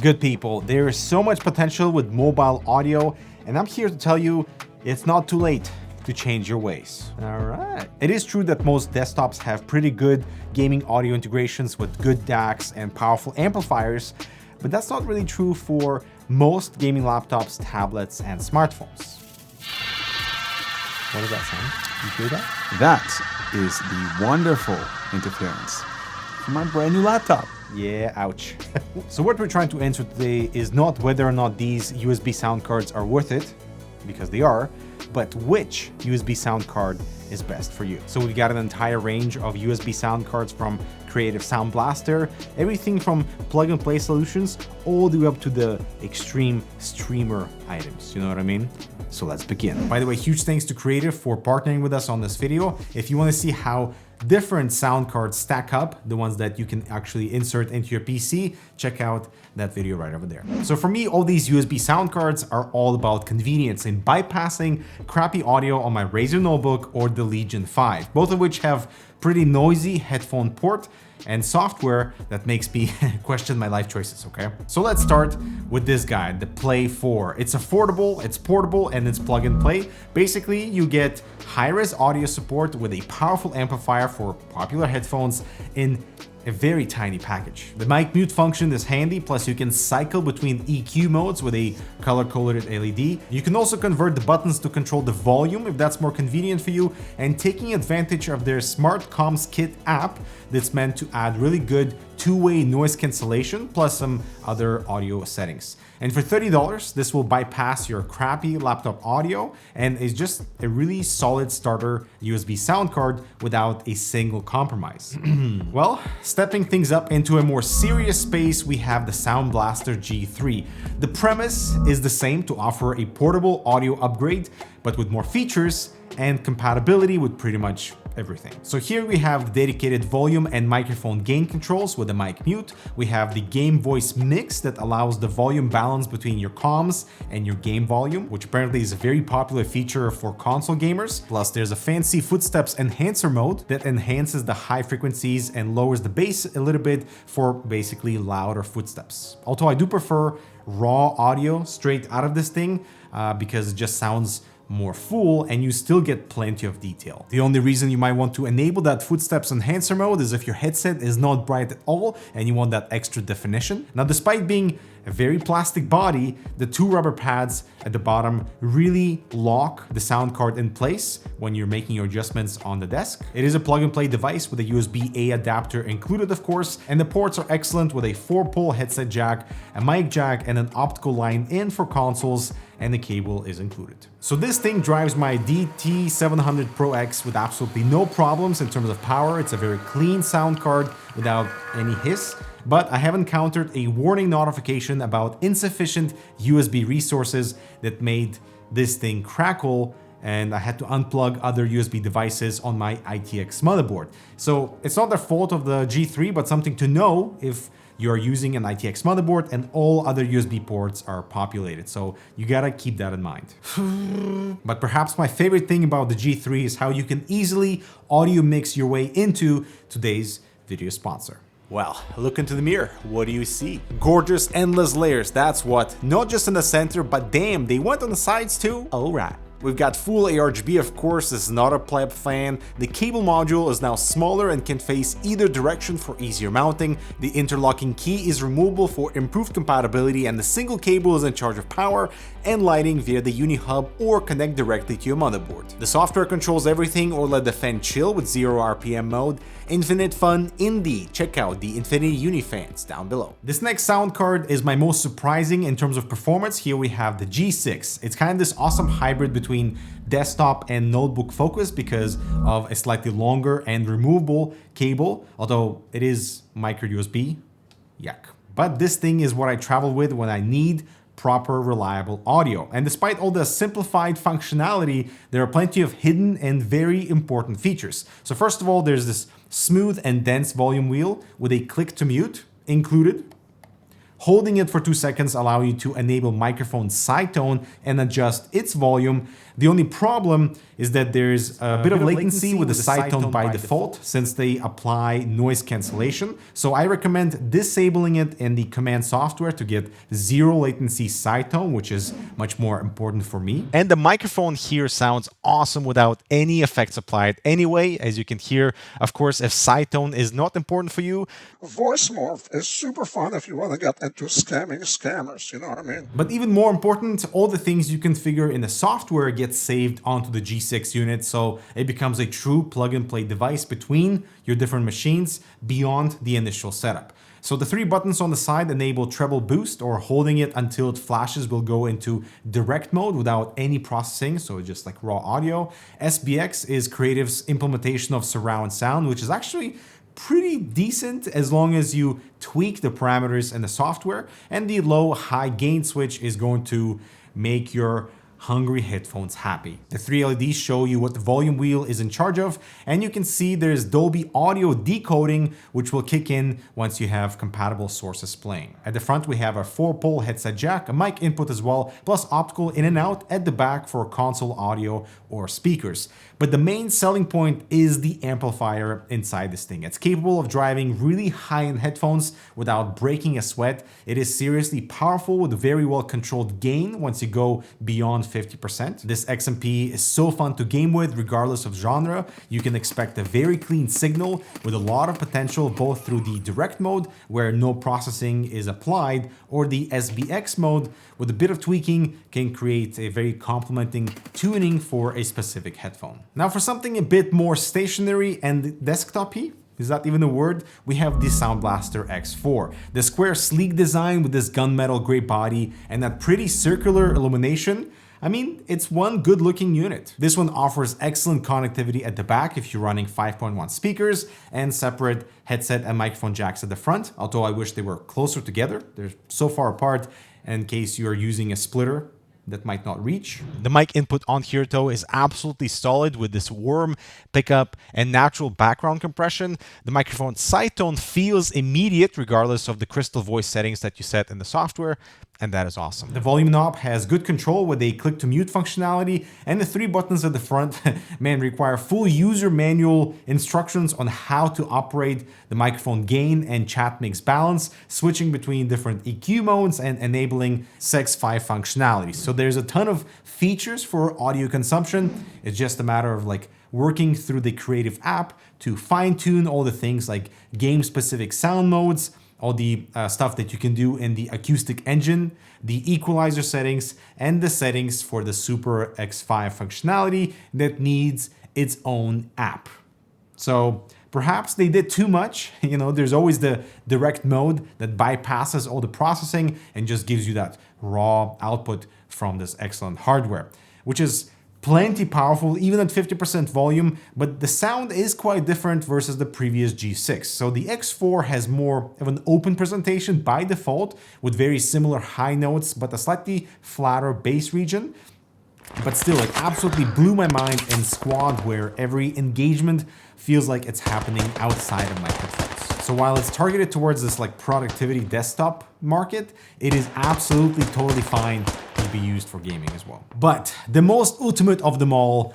Good people, there is so much potential with mobile audio, and I'm here to tell you it's not too late to change your ways. All right. It is true that most desktops have pretty good gaming audio integrations with good DACs and powerful amplifiers, but that's not really true for most gaming laptops, tablets, and smartphones. What does that sound? You hear that? That is the wonderful interference from my brand new laptop. Yeah, ouch. So what we're trying to answer today is not whether or not these USB sound cards are worth it, because they are, but which USB sound card is best for you. So we've got an entire range of USB sound cards from creative SoundBlaster, everything from plug-and-play solutions all the way up to the extreme streamer items, you know what I mean? So let's begin. By the way, huge thanks to Creative for partnering with us on this video. If you want to see how different sound cards stack up, the ones that you can actually insert into your PC, check out that video right over there. So for me, all these USB sound cards are all about convenience in bypassing crappy audio on my Razer notebook or the Legion 5, both of which have pretty noisy headphone port and software that makes me question my life choices, okay? So let's start with this guy, the Play 4. It's affordable, it's portable, and it's plug and play. Basically, you get high-res audio support with a powerful amplifier for popular headphones in a very tiny package. The mic mute function is handy, plus you can cycle between EQ modes with a color-coded LED. You can also convert the buttons to control the volume if that's more convenient for you, and taking advantage of their Smart Comms Kit app that's meant to add really good two-way noise cancellation, plus some other audio settings. And for $30, this will bypass your crappy laptop audio and is just a really solid starter USB sound card without a single compromise. Well, stepping things up into a more serious space, we have the SoundBlaster G3. The premise is the same, to offer a portable audio upgrade, but with more features and compatibility with pretty much everything. So here we have the dedicated volume and microphone gain controls with the mic mute. We have the game voice mix that allows the volume balance between your comms and your game volume, which apparently is a very popular feature for console gamers. Plus there's a fancy footsteps enhancer mode that enhances the high frequencies and lowers the bass a little bit for basically louder footsteps. Although I do prefer raw audio straight out of this thing because it just sounds more full and you still get plenty of detail. The only reason you might want to enable that footsteps enhancer mode is if your headset is not bright at all and you want that extra definition. Now, despite being a very plastic body, the two rubber pads at the bottom really lock the sound card in place when you're making your adjustments on the desk. It is a plug-and-play device with a USB-A adapter included, of course, and the ports are excellent with a 4-pole headset jack, a mic jack, and an optical line in for consoles, and the cable is included. So this thing drives my DT700 Pro X with absolutely no problems in terms of power. It's a very clean sound card without any hiss. But I have encountered a warning notification about insufficient USB resources that made this thing crackle, and I had to unplug other USB devices on my ITX motherboard. So it's not the fault of the G3, but something to know if you're using an ITX motherboard and all other USB ports are populated. So you gotta keep that in mind. But perhaps my favorite thing about the G3 is how you can easily audio mix your way into today's video sponsor. Well, look into the mirror. What do you see? Gorgeous, endless layers, that's what. Not just in the center, but damn, they went on the sides too? Alright. We've got full ARGB, of course, this is not a pleb fan. The cable module is now smaller and can face either direction for easier mounting. The interlocking key is removable for improved compatibility, and the single cable is in charge of power and lighting via the Uni Hub or connect directly to your motherboard. The software controls everything or let the fan chill with 0 RPM mode. Infinite fun indeed. Check out the Infinity Uni fans down below. This next sound card is my most surprising in terms of performance. Here we have the G6. It's kind of this awesome hybrid between desktop and notebook focus because of a slightly longer and removable cable, although it is micro USB. Yuck. But this thing is what I travel with when I need proper, reliable audio. And despite all the simplified functionality, there are plenty of hidden and very important features. So first of all, there's this smooth and dense volume wheel with a click to mute included, Holding it for 2 seconds allows you to enable microphone side tone and adjust its volume. The only problem is that there's a bit of latency with the side tone by default since they apply noise cancellation. So I recommend disabling it in the command software to get zero latency side tone, which is much more important for me. And the microphone here sounds awesome without any effects applied anyway. As you can hear, of course, if side tone is not important for you, voice morph is super fun if you want to get into scamming scammers, you know what I mean? But even more important, all the things you configure in the software get saved onto the G6 unit, so it becomes a true plug-and-play device between your different machines beyond the initial setup. So the 3 buttons on the side enable treble boost, or holding it until it flashes will go into direct mode without any processing, so just like raw audio. SBX is Creative's implementation of surround sound, which is actually pretty decent as long as you tweak the parameters in the software, and the low high gain switch is going to make your hungry headphones happy. The 3 LEDs show you what the volume wheel is in charge of, and you can see there's Dolby audio decoding, which will kick in once you have compatible sources playing. At the front we have a 4-pole headset jack, a mic input as well, plus optical in and out at the back for console audio or speakers. But the main selling point is the amplifier inside this thing. It's capable of driving really high-end headphones without breaking a sweat. It is seriously powerful with a very well controlled gain once you go beyond 50%. This XMP is so fun to game with regardless of genre. You can expect a very clean signal with a lot of potential both through the direct mode where no processing is applied, or the SBX mode with a bit of tweaking can create a very complementing tuning for a specific headphone. Now for something a bit more stationary and desktop-y, is that even a word? We have the SoundBlaster X4. The square sleek design with this gunmetal gray body and that pretty circular illumination. I mean, it's one good looking unit. This one offers excellent connectivity at the back if you're running 5.1 speakers and separate headset and microphone jacks at the front, although I wish they were closer together. They're so far apart in case you're using a splitter that might not reach. The mic input on here though is absolutely solid with this warm pickup and natural background compression. The microphone side tone feels immediate regardless of the crystal voice settings that you set in the software, and that is awesome. The volume knob has good control with a click to mute functionality, and the 3 buttons at the front, man, require full user manual instructions on how to operate the microphone gain and chat mix balance, switching between different EQ modes and enabling SEX5 functionality. So there's a ton of features for audio consumption. It's just a matter of like working through the Creative app to fine tune all the things like game specific sound modes, all the stuff that you can do in the acoustic engine, the equalizer settings, and the settings for the Super X5 functionality that needs its own app. So perhaps they did too much. You know, there's always the direct mode that bypasses all the processing and just gives you that raw output from this excellent hardware, which is plenty powerful even at 50% volume, but the sound is quite different versus the previous G6. So the X4 has more of an open presentation by default with very similar high notes, but a slightly flatter bass region. But still, it absolutely blew my mind in Squad, where every engagement feels like it's happening outside of my headphones. So while it's targeted towards this like productivity desktop market, it is absolutely totally fine to be used for gaming as well. But the most ultimate of them all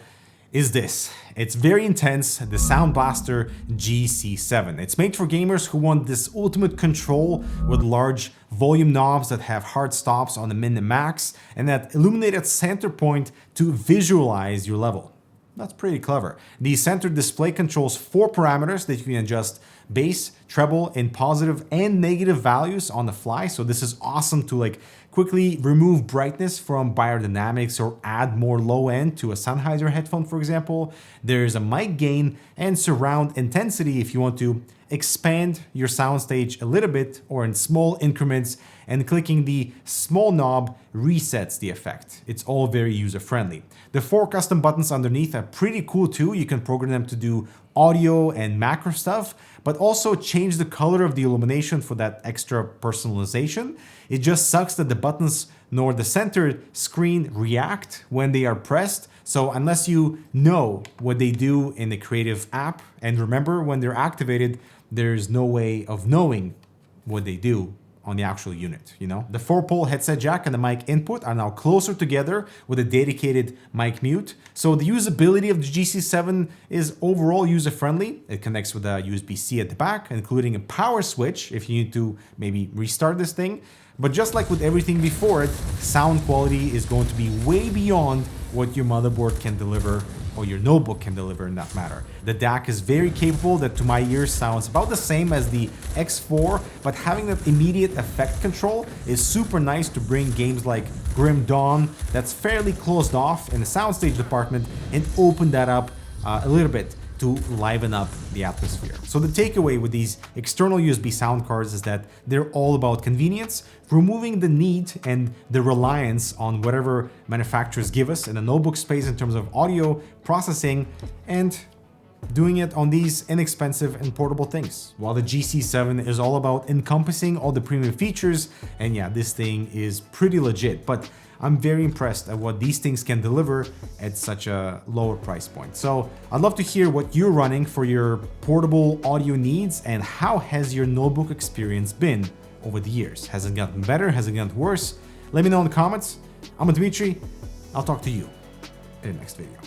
is this. It's very intense, the SoundBlaster G7. It's made for gamers who want this ultimate control with large volume knobs that have hard stops on the min and max, and that illuminated center point to visualize your level. That's pretty clever. The center display controls 4 parameters that you can adjust: bass, treble, in positive and negative values on the fly. So this is awesome to like quickly remove brightness from biodynamics or add more low end to a Sennheiser headphone, for example. There's a mic gain and surround intensity if you want to expand your soundstage a little bit or in small increments, and clicking the small knob resets the effect. It's all very user-friendly. The 4 custom buttons underneath are pretty cool too. You can program them to do audio and macro stuff, but also change the color of the illumination for that extra personalization. It just sucks that the buttons nor the center screen react when they are pressed. So unless you know what they do in the Creative app and remember when they're activated, there's no way of knowing what they do on the actual unit, you know? The 4-pole headset jack and the mic input are now closer together with a dedicated mic mute. So the usability of the GC7 is overall user-friendly. It connects with a USB-C at the back, including a power switch if you need to maybe restart this thing. But just like with everything before it, sound quality is going to be way beyond what your motherboard can deliver or your notebook can deliver in that matter. The DAC is very capable, that to my ears sounds about the same as the X4, but having that immediate effect control is super nice to bring games like Grim Dawn that's fairly closed off in the soundstage department and open that up a little bit to liven up the atmosphere. So the takeaway with these external USB sound cards is that they're all about convenience, removing the need and the reliance on whatever manufacturers give us in the notebook space in terms of audio processing, and doing it on these inexpensive and portable things. While the GC7 is all about encompassing all the premium features, and yeah, this thing is pretty legit, but I'm very impressed at what these things can deliver at such a lower price point. So I'd love to hear what you're running for your portable audio needs, and how has your notebook experience been over the years? Has it gotten better? Has it gotten worse? Let me know in the comments. I'm Dmitry. I'll talk to you in the next video.